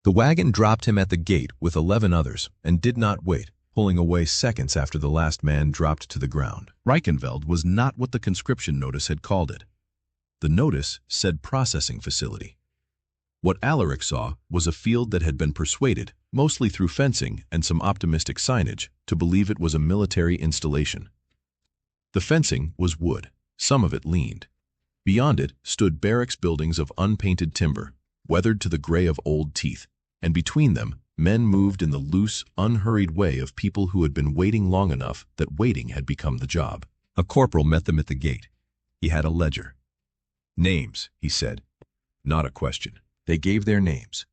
The wagon dropped him at the gate with 11 others and did not wait, pulling away seconds after the last man dropped to the ground. Reichenfeld was not what the conscription notice had called it. The notice said processing facility. What Alaric saw was a field that had been persuaded, mostly through fencing and some optimistic signage, to believe it was a military installation. The fencing was wood, some of it leaned. Beyond it stood barracks buildings of unpainted timber, weathered to the gray of old teeth, and between them, men moved in the loose, unhurried way of people who had been waiting long enough that waiting had become the job. A corporal met them at the gate. He had a ledger. "Names," he said. Not a question. They gave their names.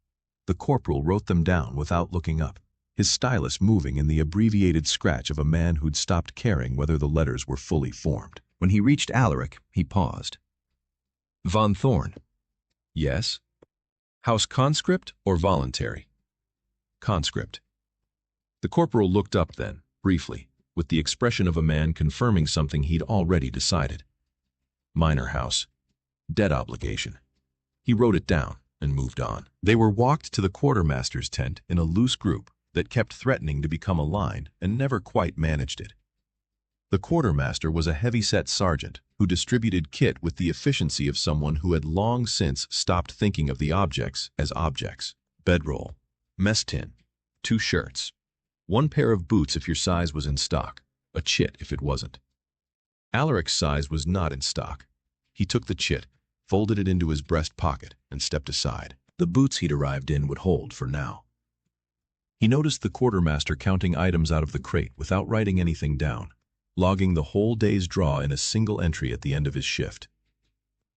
The corporal wrote them down without looking up, his stylus moving in the abbreviated scratch of a man who'd stopped caring whether the letters were fully formed. When he reached Alaric, he paused. "Von Thorn." "Yes." "House conscript or voluntary?" "Conscript." The corporal looked up then, briefly, with the expression of a man confirming something he'd already decided. "Minor house. Debt obligation." He wrote it down and moved on. They were walked to the quartermaster's tent in a loose group that kept threatening to become a line and never quite managed it. The quartermaster was a heavy-set sergeant who distributed kit with the efficiency of someone who had long since stopped thinking of the objects as objects. Bedroll, mess tin, 2 shirts, 1 pair of boots if your size was in stock, a chit if it wasn't. Alaric's size was not in stock. He took the chit, folded it into his breast pocket, and stepped aside. The boots he'd arrived in would hold for now. He noticed the quartermaster counting items out of the crate without writing anything down, logging the whole day's draw in a single entry at the end of his shift.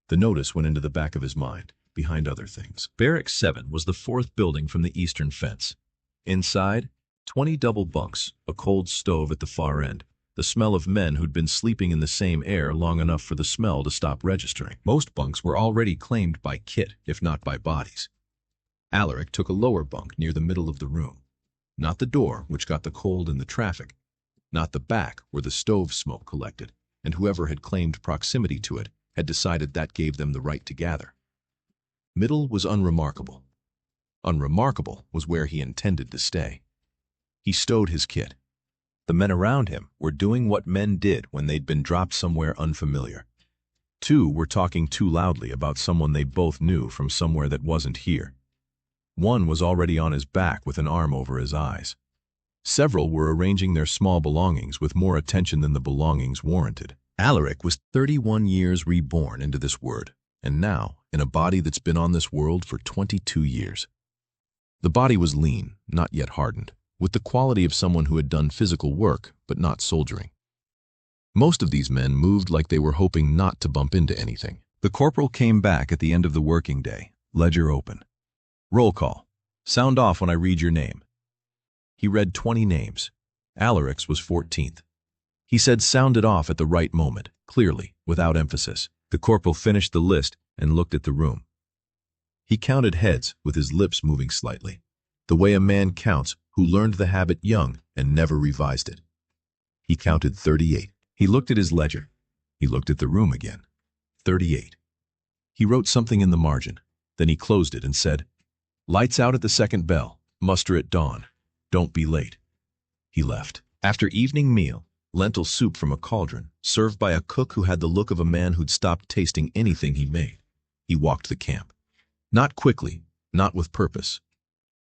The notice went into the back of his mind, behind other things. Barracks 7 was the 4th building from the eastern fence. Inside, 20 double bunks, a cold stove at the far end, the smell of men who'd been sleeping in the same air long enough for the smell to stop registering. Most bunks were already claimed by kit, if not by bodies. Alaric took a lower bunk near the middle of the room. Not the door, which got the cold in the traffic. Not the back, where the stove smoke collected, and whoever had claimed proximity to it had decided that gave them the right to gather. Middle was unremarkable. Unremarkable was where he intended to stay. He stowed his kit. The men around him were doing what men did when they'd been dropped somewhere unfamiliar. 2 were talking too loudly about someone they both knew from somewhere that wasn't here. 1 was already on his back with an arm over his eyes. Several were arranging their small belongings with more attention than the belongings warranted. Alaric was 31 years reborn into this world, and now in a body that's been on this world for 22 years. The body was lean, not yet hardened, with the quality of someone who had done physical work but not soldiering. Most of these men moved like they were hoping not to bump into anything. The corporal came back at the end of the working day, ledger open. "Roll call. Sound off when I read your name." He read 20 names. Alaric's was 14th. He said sound it off at the right moment, clearly, without emphasis. The corporal finished the list and looked at the room. He counted heads with his lips moving slightly, the way a man counts who learned the habit young and never revised it. He counted 38. He looked at his ledger. He looked at the room again. 38. He wrote something in the margin. Then he closed it and said, "Lights out at the second bell. Muster at dawn. Don't be late." He left. After evening meal, lentil soup from a cauldron, served by a cook who had the look of a man who'd stopped tasting anything he made, he walked the camp. Not quickly, not with purpose.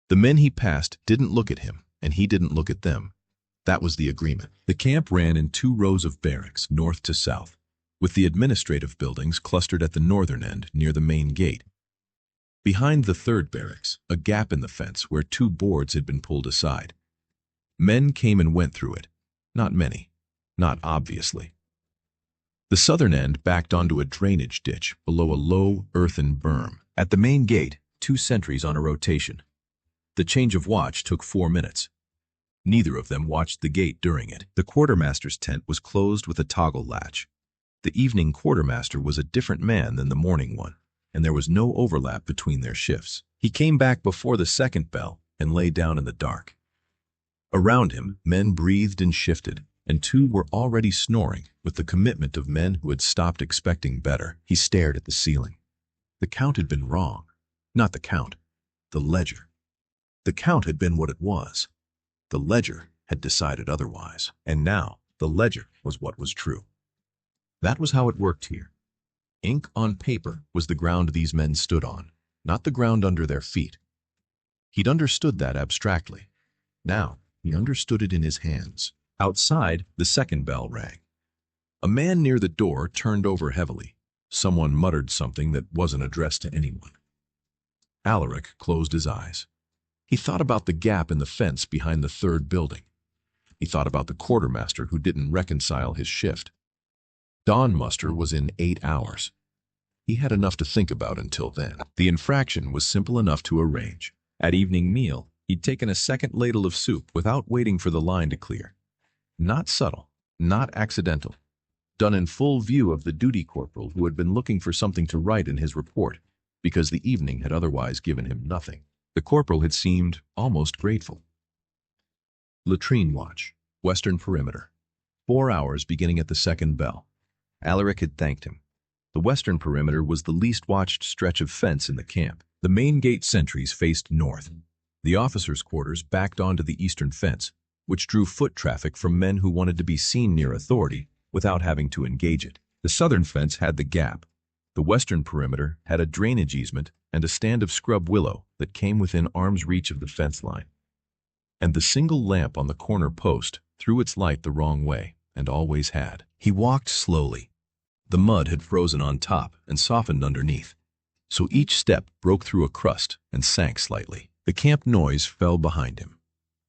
The men he passed didn't look at him, and he didn't look at them. That was the agreement. The camp ran in 2 rows of barracks, north to south, with the administrative buildings clustered at the northern end near the main gate. Behind the 3rd barracks, a gap in the fence where 2 boards had been pulled aside. Men came and went through it. Not many. Not obviously. The southern end backed onto a drainage ditch below a low, earthen berm. At the main gate, 2 sentries on a rotation. The change of watch took 4 minutes. Neither of them watched the gate during it. The quartermaster's tent was closed with a toggle latch. The evening quartermaster was a different man than the morning one, and there was no overlap between their shifts. He came back before the 2nd bell and lay down in the dark. Around him, men breathed and shifted, and 2 were already snoring with the commitment of men who had stopped expecting better. He stared at the ceiling. The count had been wrong. Not the count. The ledger. The count had been what it was. The ledger had decided otherwise. And now the ledger was what was true. That was how it worked here. Ink on paper was the ground these men stood on, not the ground under their feet. He'd understood that abstractly. Now he understood it in his hands. Outside, the second bell rang. A man near the door turned over heavily. Someone muttered something that wasn't addressed to anyone. Alaric closed his eyes. He thought about the gap in the fence behind the third building. He thought about the quartermaster who didn't reconcile his shift. Dawn muster was in 8 hours. He had enough to think about until then. The infraction was simple enough to arrange. At evening meal, he'd taken a second ladle of soup without waiting for the line to clear. Not subtle, not accidental. Done in full view of the duty corporal who had been looking for something to write in his report, because the evening had otherwise given him nothing. The corporal had seemed almost grateful. Latrine watch, western perimeter. 4 hours beginning at the second bell. Alaric had thanked him. The western perimeter was the least watched stretch of fence in the camp. The main gate sentries faced north. The officers' quarters backed onto the eastern fence, which drew foot traffic from men who wanted to be seen near authority without having to engage it. The southern fence had the gap. The western perimeter had a drainage easement and a stand of scrub willow that came within arm's reach of the fence line. And the single lamp on the corner post threw its light the wrong way, and always had. He walked slowly. The mud had frozen on top and softened underneath, so each step broke through a crust and sank slightly. The camp noise fell behind him.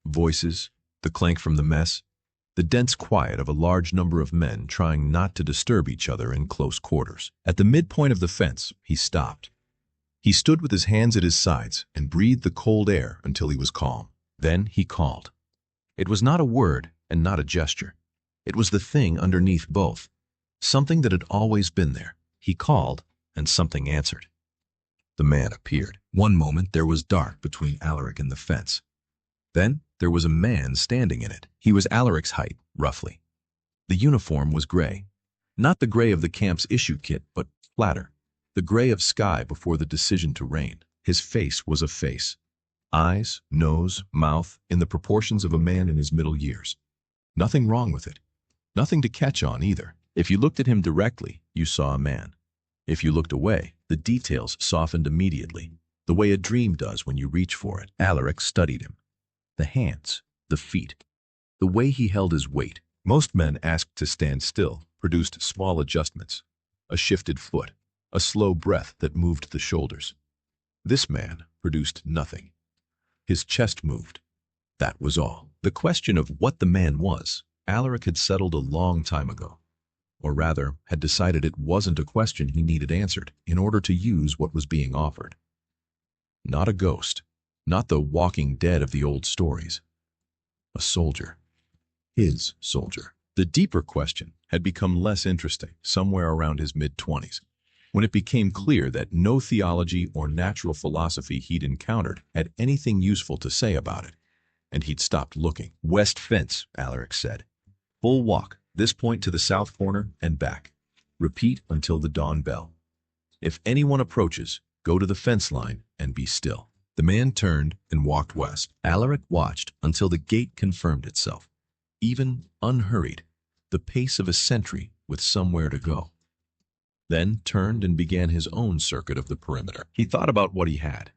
Voices, the clank from the mess, the dense quiet of a large number of men trying not to disturb each other in close quarters. At the midpoint of the fence, he stopped. He stood with his hands at his sides and breathed the cold air until he was calm. Then he called. It was not a word and not a gesture. It was the thing underneath both, something that had always been there. He called, and something answered. The man appeared. One moment there was dark between Alaric and the fence. Then there was a man standing in it. He was Alaric's height, roughly. The uniform was gray. Not the gray of the camp's issue kit, but flatter. The gray of sky before the decision to rain. His face was a face. Eyes, nose, mouth, in the proportions of a man in his middle years. Nothing wrong with it. Nothing to catch on either. If you looked at him directly, you saw a man. If you looked away, the details softened immediately, the way a dream does when you reach for it. Alaric studied him. The hands, the feet, the way he held his weight. Most men asked to stand still, produced small adjustments. A shifted foot, a slow breath that moved the shoulders. This man produced nothing. His chest moved. That was all. The question of what the man was, Alaric had settled a long time ago. Or rather, had decided it wasn't a question he needed answered in order to use what was being offered. Not a ghost, not the walking dead of the old stories. A soldier. His soldier. The deeper question had become less interesting somewhere around his mid-20s, when it became clear that no theology or natural philosophy he'd encountered had anything useful to say about it, and he'd stopped looking. West fence, Alaric said. Full walk, this point to the south corner and back. Repeat until the dawn bell. If anyone approaches, go to the fence line and be still. The man turned and walked west. Alaric watched until the gate confirmed itself. Even unhurried, the pace of a sentry with somewhere to go. Then turned and began his own circuit of the perimeter. He thought about what he had.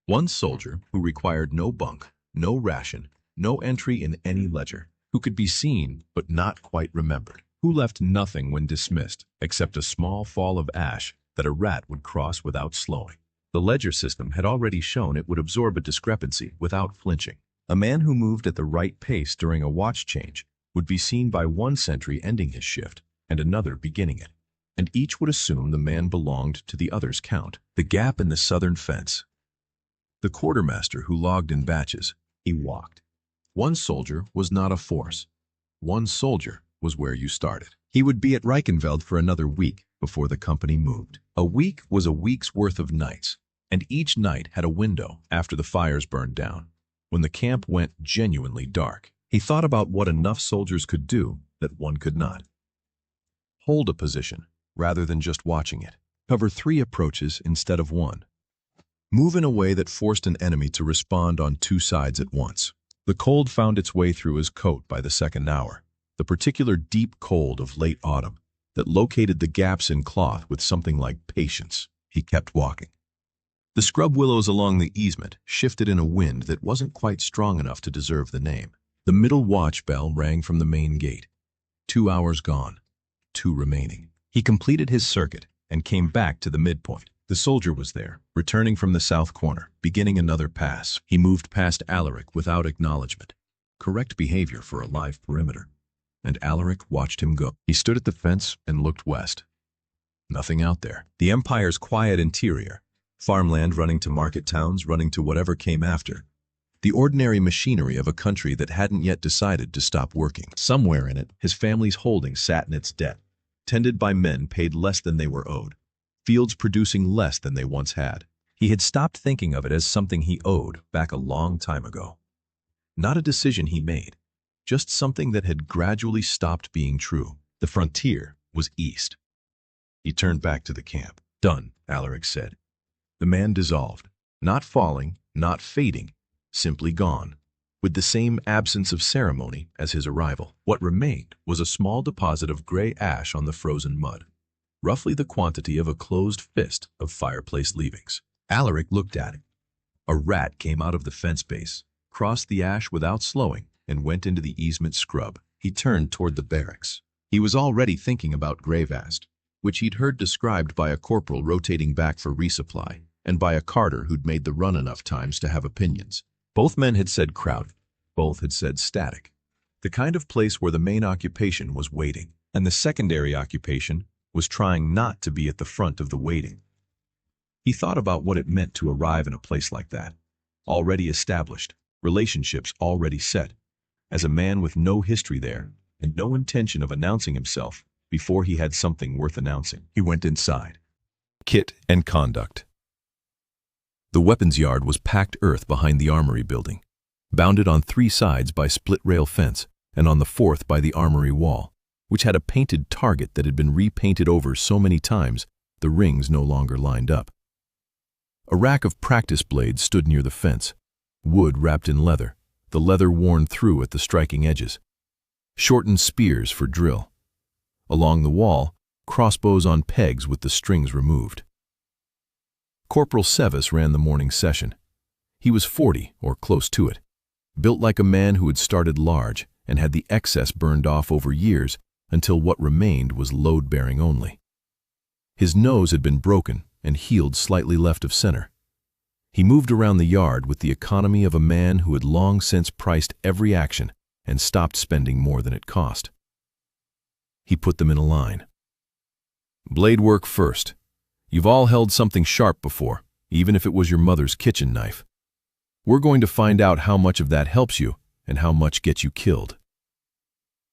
One soldier who required no bunk, no ration, no entry in any ledger, who could be seen but not quite remembered, who left nothing when dismissed except a small fall of ash that a rat would cross without slowing. The ledger system had already shown it would absorb a discrepancy without flinching. A man who moved at the right pace during a watch change would be seen by one sentry ending his shift and another beginning it, and each would assume the man belonged to the other's count. The gap in the southern fence. The quartermaster who logged in batches, he walked. One soldier was not a force. One soldier was where you started. He would be at Reichenfeld for another week before the company moved. A week was a week's worth of nights, and each night had a window after the fires burned down, when the camp went genuinely dark. He thought about what enough soldiers could do that one could not. Hold a position rather than just watching it. Cover 3 approaches instead of 1. Move in a way that forced an enemy to respond on two sides at once. The cold found its way through his coat by the second hour, the particular deep cold of late autumn that located the gaps in cloth with something like patience. He kept walking. The scrub willows along the easement shifted in a wind that wasn't quite strong enough to deserve the name. The middle watch bell rang from the main gate. 2 hours gone, 2 remaining. He completed his circuit and came back to the midpoint. The soldier was there, returning from the south corner, beginning another pass. He moved past Alaric without acknowledgement. Correct behavior for a live perimeter. And Alaric watched him go. He stood at the fence and looked west. Nothing out there. The Empire's quiet interior. Farmland running to market towns, running to whatever came after. The ordinary machinery of a country that hadn't yet decided to stop working. Somewhere in it, his family's holdings sat in its debt, tended by men paid less than they were owed. Fields producing less than they once had. He had stopped thinking of it as something he owed back a long time ago. Not a decision he made, just something that had gradually stopped being true. The frontier was east. He turned back to the camp. Done, Alaric said. The man dissolved, not falling, not fading, simply gone, with the same absence of ceremony as his arrival. What remained was a small deposit of gray ash on the frozen mud, roughly the quantity of a closed fist of fireplace leavings. Alaric looked at it. A rat came out of the fence base, crossed the ash without slowing, and went into the easement scrub. He turned toward the barracks. He was already thinking about Gravast, which he'd heard described by a corporal rotating back for resupply, and by a carter who'd made the run enough times to have opinions. Both men had said crowded. Both had said static. The kind of place where the main occupation was waiting, and the secondary occupation was trying not to be at the front of the waiting. He thought about what it meant to arrive in a place like that, already established, relationships already set, as a man with no history there and no intention of announcing himself before he had something worth announcing. He went inside. Kit and conduct. The weapons yard was packed earth behind the armory building, bounded on 3 sides by split-rail fence and on the 4th by the armory wall, which had a painted target that had been repainted over so many times the rings no longer lined up. A rack of practice blades stood near the fence, wood wrapped in leather, the leather worn through at the striking edges. Shortened spears for drill. Along the wall, crossbows on pegs with the strings removed. Corporal Sevis ran the morning session. He was 40, or close to it, built like a man who had started large and had the excess burned off over years until what remained was load-bearing only. His nose had been broken and healed slightly left of center. He moved around the yard with the economy of a man who had long since priced every action and stopped spending more than it cost. He put them in a line. Blade work first. You've all held something sharp before, even if it was your mother's kitchen knife. We're going to find out how much of that helps you and how much gets you killed.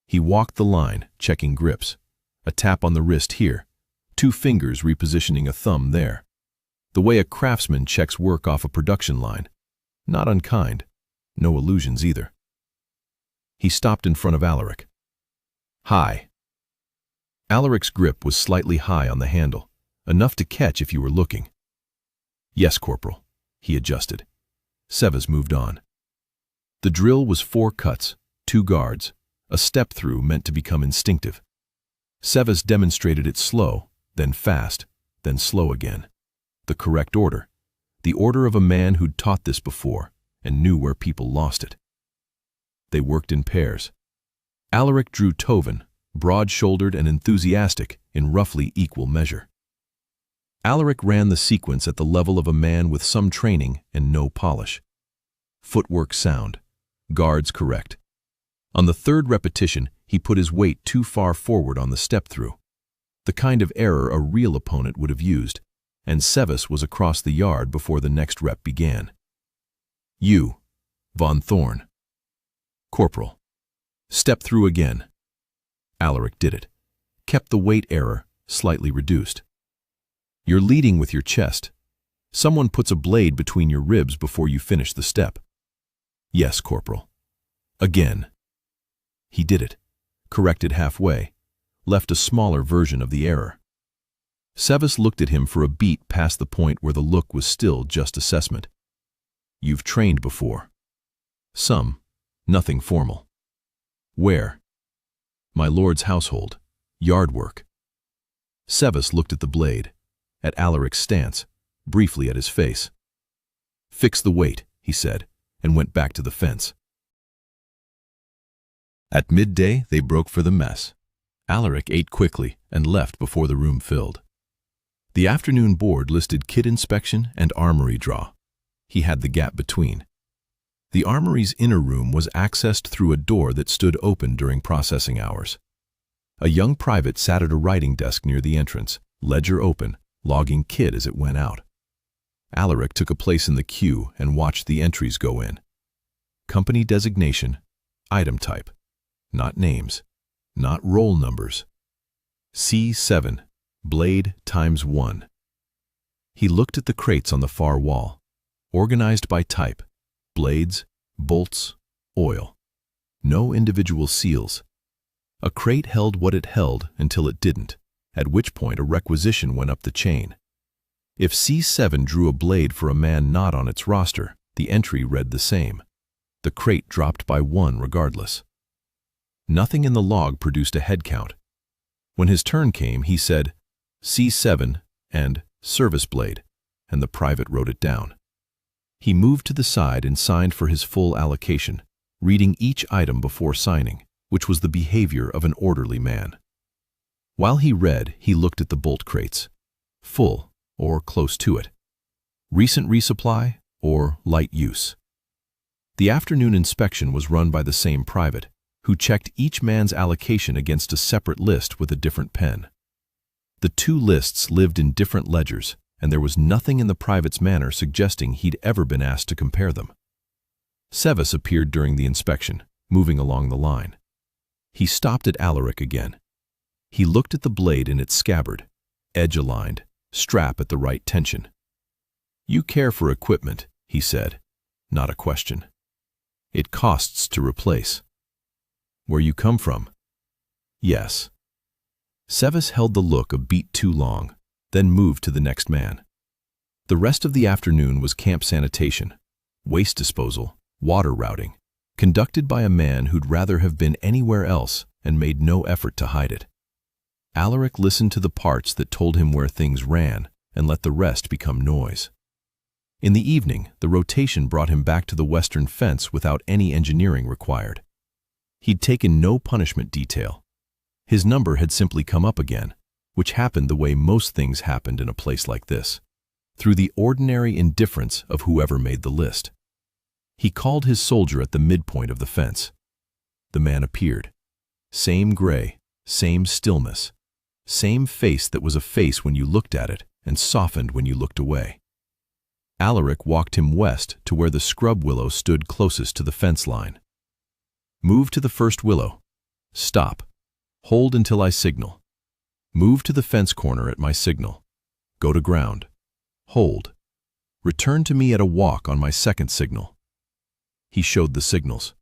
He walked the line, checking grips. A tap on the wrist here, 2 fingers repositioning a thumb there. The way a craftsman checks work off a production line. Not unkind, no illusions either. He stopped in front of Alaric. High. Alaric's grip was slightly high on the handle, enough to catch if you were looking. Yes, Corporal. He adjusted. Sevis moved on. The drill was 4 cuts, 2 guards, a step-through meant to become instinctive. Sevis demonstrated it slow, then fast, then slow again. The correct order. The order of a man who'd taught this before and knew where people lost it. They worked in pairs. Alaric drew Tovin, broad-shouldered and enthusiastic, in roughly equal measure. Alaric ran the sequence at the level of a man with some training and no polish. Footwork sound. Guards correct. On the 3rd repetition, he put his weight too far forward on the step-through, the kind of error a real opponent would have used, and Sevis was across the yard before the next rep began. You, Von Thorn. Corporal. Step through again. Alaric did it. Kept the weight error slightly reduced. You're leading with your chest. Someone puts a blade between your ribs before you finish the step. Yes, Corporal. Again. He did it. Corrected halfway. Left a smaller version of the error. Sevis looked at him for a beat past the point where the look was still just assessment. You've trained before. Some. Nothing formal. Where? My lord's household. Yard work. Sevis looked at the blade, at Alaric's stance, briefly at his face. Fix the weight, he said, and went back to the fence. At midday, they broke for the mess. Alaric ate quickly and left before the room filled. The afternoon board listed kit inspection and armory draw. He had the gap between. The armory's inner room was accessed through a door that stood open during processing hours. A young private sat at a writing desk near the entrance, ledger open, logging kit as it went out. Alaric took a place in the queue and watched the entries go in. Company designation, item type, not names, not roll numbers. C7, blade ×1. He looked at the crates on the far wall, organized by type, blades, bolts, oil. No individual seals. A crate held what it held until it didn't, at which point a requisition went up the chain. If C7 drew a blade for a man not on its roster, the entry read the same. The crate dropped by 1 regardless. Nothing in the log produced a head count. When his turn came, he said, C7 and service blade, and the private wrote it down. He moved to the side and signed for his full allocation, reading each item before signing, which was the behavior of an orderly man. While he read, he looked at the bolt crates. Full, or close to it. Recent resupply, or light use. The afternoon inspection was run by the same private, who checked each man's allocation against a separate list with a different pen. The 2 lists lived in different ledgers, and there was nothing in the private's manner suggesting he'd ever been asked to compare them. Sevis appeared during the inspection, moving along the line. He stopped at Alaric again. He looked at the blade in its scabbard, edge-aligned, strap at the right tension. You care for equipment, he said, not a question. It costs to replace. Where you come from? Yes. Sevis held the look a beat too long, then moved to the next man. The rest of the afternoon was camp sanitation, waste disposal, water routing, conducted by a man who'd rather have been anywhere else and made no effort to hide it. Alaric listened to the parts that told him where things ran and let the rest become noise. In the evening, the rotation brought him back to the western fence without any engineering required. He'd taken no punishment detail. His number had simply come up again, which happened the way most things happened in a place like this, through the ordinary indifference of whoever made the list. He called his soldier at the midpoint of the fence. The man appeared. Same gray, same stillness, same face that was a face when you looked at it and softened when you looked away. Alaric walked him west to where the scrub willow stood closest to the fence line. Move to the first willow. Stop. Hold until I signal. Move to the fence corner at my signal. Go to ground. Hold. Return to me at a walk on my second signal. He showed the signals.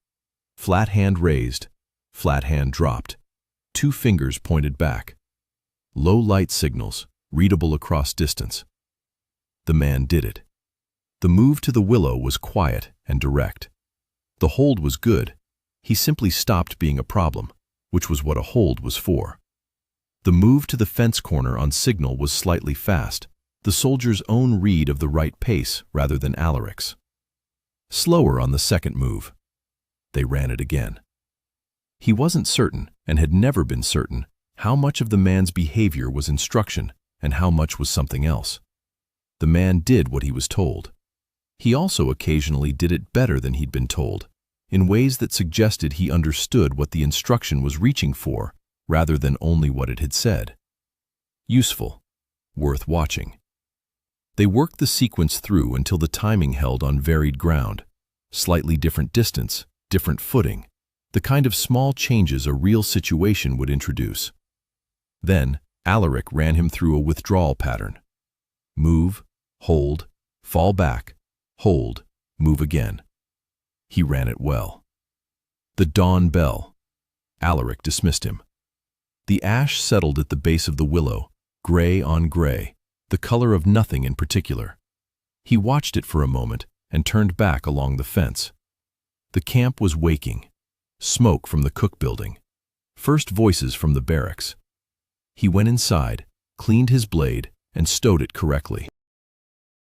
Flat hand raised, flat hand dropped. 2 fingers pointed back. Low light signals, readable across distance. The man did it. The move to the willow was quiet and direct. The hold was good. He simply stopped being a problem, which was what a hold was for. The move to the fence corner on signal was slightly fast, the soldier's own read of the right pace rather than Alaric's. Slower on the second move. They ran it again. He wasn't certain, and had never been certain, how much of the man's behavior was instruction and how much was something else. The man did what he was told. He also occasionally did it better than he'd been told, in ways that suggested he understood what the instruction was reaching for rather than only what it had said. Useful. Worth watching. They worked the sequence through until the timing held on varied ground, slightly different distance, different footing, the kind of small changes a real situation would introduce. Then, Alaric ran him through a withdrawal pattern. Move, hold, fall back, hold, move again. He ran it well. The dawn bell. Alaric dismissed him. The ash settled at the base of the willow, gray on gray, the color of nothing in particular. He watched it for a moment and turned back along the fence. The camp was waking. Smoke from the cook building. First voices from the barracks. He went inside, cleaned his blade, and stowed it correctly.